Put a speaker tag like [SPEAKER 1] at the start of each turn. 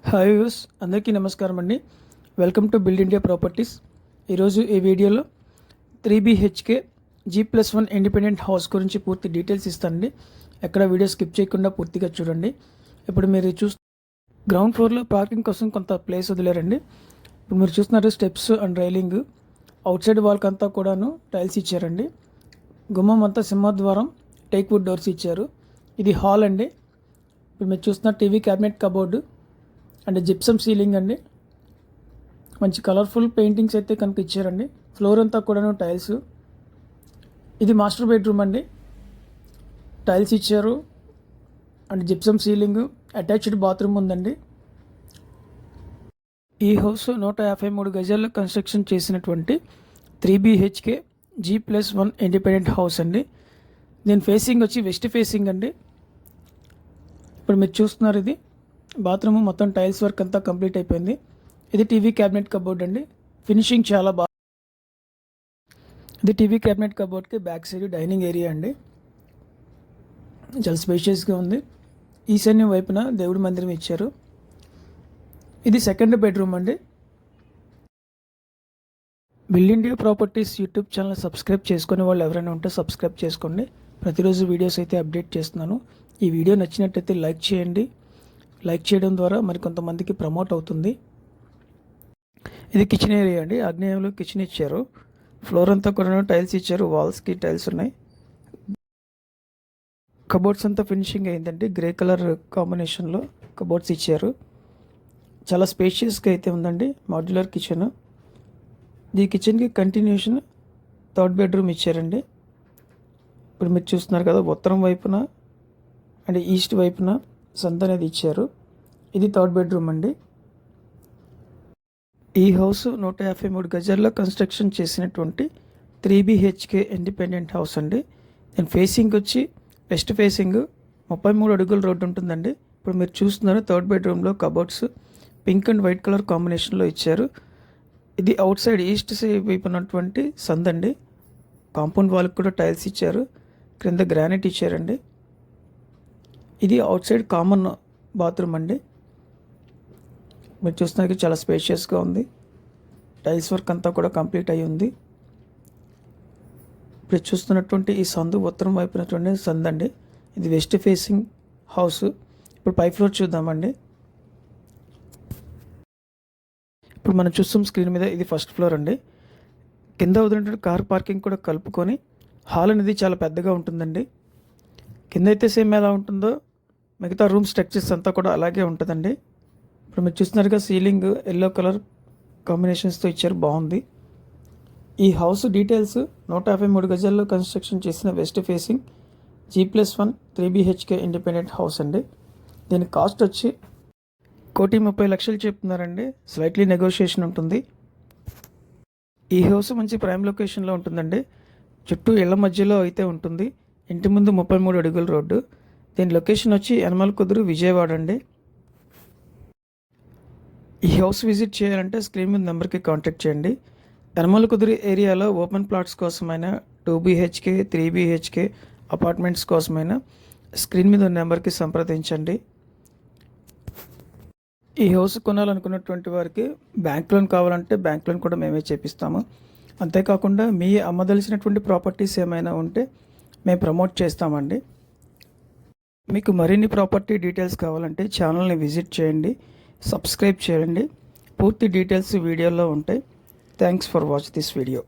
[SPEAKER 1] Hi views అందరికీ నమస్కారం అండి. Welcome to build India properties. ఈరోజు ఈ వీడియోలో 3BHK G+1 ఇండిపెండెంట్ హౌస్ గురించి పూర్తి డీటెయిల్స్ ఇస్తానండి. ఎక్కడ వీడియో స్కిప్ చేయకుండా పూర్తిగా చూడండి. ఇప్పుడు మీరు గ్రౌండ్ ఫ్లోర్లో పార్కింగ్ కోసం కొంత ప్లేస్ వదిలేరండి. ఇప్పుడు మీరు చూస్తున్నారు steps and railing, outside వాల్కి అంతా కూడాను టైల్స్ ఇచ్చారండి. గుమ్మం అంతా సింహద్వారం టేక్ వుడ్ డోర్స్ ఇచ్చారు. ఇది హాల్ అండి. ఇప్పుడు మీరు చూస్తున్న TV cabinet cupboard and gypsum ceiling అండి. మంచి కలర్ఫుల్ పెయింటింగ్స్ అయితే కనుక ఇచ్చారండి. ఫ్లోర్ అంతా కూడాను టైల్స్. ఇది మాస్టర్ బెడ్రూమ్ అండి. టైల్స్ ఇచ్చారు and gypsum ceiling, attached bathroom ఉందండి. ఈ హౌస్ 153 గజాల్లో కన్స్ట్రక్షన్ చేసినటువంటి 3BHK G+1 ఇండిపెండెంట్ హౌస్ అండి. దీని ఫేసింగ్ వచ్చి వెస్ట్ ఫేసింగ్ అండి. ఇప్పుడు మీరు చూస్తున్నారు, ఇది బాత్రూమ్ మొత్తం టైల్స్ వర్క్ అంతా కంప్లీట్ అయిపోయింది. ఇది టీవీ క్యాబినెట్ కబోర్డ్ అండి. ఫినిషింగ్ చాలా బాగా. ఇది టీవీ క్యాబినెట్ కబోర్డ్కి బ్యాక్ సైడ్ డైనింగ్ ఏరియా అండి. చాలా స్పేషియస్గా ఉంది. ఈశాన్యం వైపున దేవుడి మందిరం ఇచ్చారు. ఇది సెకండ్ బెడ్రూమ్ అండి. Build India properties YouTube channel subscribe చేసుకునే వాళ్ళు ఎవరైనా ఉంటే సబ్స్క్రైబ్ చేసుకోండి. ప్రతిరోజు వీడియోస్ అయితే అప్డేట్ చేస్తున్నాను. ఈ వీడియో నచ్చినట్టయితే లైక్ చేయండి. లైక్ చేయడం ద్వారా మరి కొంతమందికి ప్రమోట్ అవుతుంది. ఇది కిచెన్ ఏరియా అండి. ఆగ్నేయంలో కిచెన్ ఇచ్చారు. ఫ్లోర్ అంతా కూడా టైల్స్ ఇచ్చారు. వాల్స్కి టైల్స్ ఉన్నాయి. కబోర్డ్స్ అంతా ఫినిషింగ్ అయిందండి. గ్రే కలర్ కాంబినేషన్లో కబోర్డ్స్ ఇచ్చారు. చాలా స్పేషియస్గా అయితే ఉందండి. Modular kitchen. ఈ కిచెన్కి కంటిన్యూషన్ థర్డ్ బెడ్రూమ్ ఇచ్చారండి. ఇప్పుడు మీరు చూస్తున్నారు కదా, ఉత్తరం వైపున అండ్ ఈస్ట్ వైపున సంత అనేది ఇచ్చారు. ఇది థర్డ్ బెడ్రూమ్ అండి. ఈ హౌస్ 153 గజాల్లో కన్స్ట్రక్షన్ చేసినటువంటి 3BHK ఇండిపెండెంట్ హౌస్ అండి. దీని ఫేసింగ్ వచ్చి వెస్ట్ ఫేసింగ్ 33 అడుగుల రోడ్డు ఉంటుందండి. ఇప్పుడు మీరు చూస్తున్నారు, థర్డ్ బెడ్రూమ్లో cupboards pink and white colour కాంబినేషన్లో ఇచ్చారు. ఇది అవుట్ సైడ్ ఈస్ట్ సైడ్ వైపు ఉన్నటువంటి సందండి. కాంపౌండ్ వాల్కి కూడా టైల్స్ ఇచ్చారు. క్రింద గ్రానైట్ ఇచ్చారండి. ఇది అవుట్ సైడ్ కామన్ బాత్రూమ్ అండి. మీరు చూస్తున్నారు, చాలా స్పేషియస్గా ఉంది. టైల్స్ వర్క్ అంతా కూడా కంప్లీట్ అయ్యి ఉంది. ఇప్పుడు చూస్తున్నటువంటి ఈ సందు ఉత్తరం వైపునటువంటి సందండి. ఇది వెస్ట్ ఫేసింగ్ హౌస్. ఇప్పుడు పై ఫ్లోర్ చూద్దామండి. ఇప్పుడు మనం చూస్తాం స్క్రీన్ మీద, ఇది ఫస్ట్ ఫ్లోర్ అండి. కింద వదిలినటువంటి కార్ పార్కింగ్ కూడా కలుపుకొని హాల్ అనేది చాలా పెద్దగా ఉంటుందండి. కింద అయితే సేమ్ ఎలా ఉంటుందో మిగతా రూమ్ స్ట్రక్చర్స్ అంతా కూడా అలాగే ఉంటుందండి. ఇప్పుడు మీరు చూస్తున్నారుగా, సీలింగ్ ఎల్లో కలర్ కాంబినేషన్స్తో ఇచ్చారు, బాగుంది. ఈ హౌస్ డీటెయిల్స్ 153 గజాల్లో కన్స్ట్రక్షన్ చేసిన west facing G+1 3BHK independent house అండి. దీని కాస్ట్ వచ్చి 1,30,00,000 చెప్తున్నారండి. స్లైట్లీ నెగోషియేషన్ ఉంటుంది. ఈ హౌస్ మంచి ప్రైమ్ లొకేషన్లో ఉంటుందండి. చుట్టూ ఇళ్ల మధ్యలో అయితే ఉంటుంది. ఇంటి ముందు 33 అడుగుల రోడ్డు. దీని లొకేషన్ వచ్చి యనమల కుదురు, విజయవాడ అండి. ఈ హౌస్ విజిట్ చేయాలంటే స్క్రీన్ మీద నెంబర్కి కాంటాక్ట్ చేయండి. యనమల కుదురు ఏరియాలో ఓపెన్ ప్లాట్స్ కోసమైనా 2BHK 3BHK అపార్ట్మెంట్స్ కోసమైనా స్క్రీన్ మీద నెంబర్కి సంప్రదించండి. ఈ హౌస్ కొనాలనుకున్నటువంటి వారికి బ్యాంక్ లోన్ కావాలంటే బ్యాంక్ లోన్ కూడా మేమే చేపిస్తాము. అంతేకాకుండా మీ అమ్మదలిసినటువంటి ప్రాపర్టీస్ ఏమైనా ఉంటే మేము ప్రమోట్ చేస్తామండి. మీకు మరిన్ని ప్రాపర్టీ డీటెయిల్స్ కావాలంటే ఛానల్ని విజిట్ చేయండి, సబ్స్క్రైబ్ చేయండి. పూర్తి డీటెయిల్స్ వీడియోలో ఉంటాయి. Thanks for watch this video.